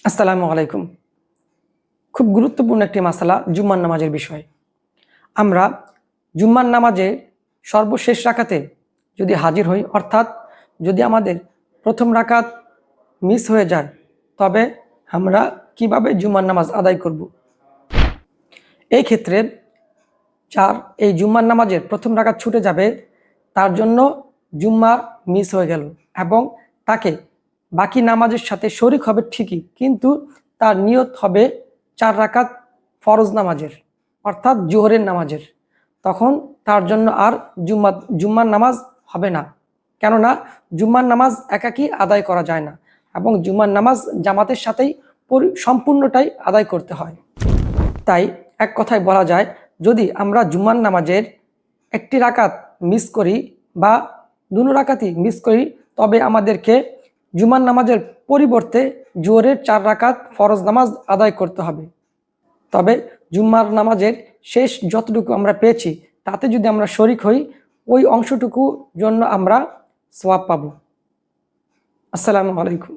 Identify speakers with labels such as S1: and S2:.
S1: আসসালামু আলাইকুম। খুব গুরুত্বপূর্ণ একটি মাসালা জুম্মার নামাজের বিষয়। আমরা জুম্মার নামাজে সর্বশেষ রাকাতে যদি হাজির হই, অর্থাৎ যদি আমাদের প্রথম রাকাত মিস হয়ে যায়, তবে আমরা কিভাবে জুম্মার নামাজ আদায় করব? এই ক্ষেত্রে যার এই জুম্মার নামাজের প্রথম রাকাত ছুটে যাবে, তার জন্য জুম্মা মিস হয়ে গেল এবং তাকে বাকি নামাজের সাথে শরিক হবে ঠিকই, কিন্তু তার নিয়ত হবে 4 রাকাত ফরজ নামাজের, অর্থাৎ জোহরের নামাজের। তখন তার জন্য আর জুম্মার নামাজ হবে না, কেননা জুম্মার নামাজ একাকী আদায় করা যায় না এবং জুম্মার নামাজ জামাতের সাথেই সম্পূর্ণটাই আদায় করতে হয়। তাই এক কথায় বলা যায়, যদি আমরা জুম্মার নামাজের একটি রাকাত মিস করি বা দুনো রাকাতই মিস করি, তবে আমাদেরকে জুম্মার নামাজের পরিবর্তে জোহরের 4 রাকাত ফরজ নামাজ আদায় করতে হবে। তবে জুম্মার নামাজের শেষ যতটুকু আমরা পেয়েছি, তাতে যদি আমরা শরিক হই, ওই অংশটুকু জন্য আমরা সওয়াব পাব। আসসালামু আলাইকুম।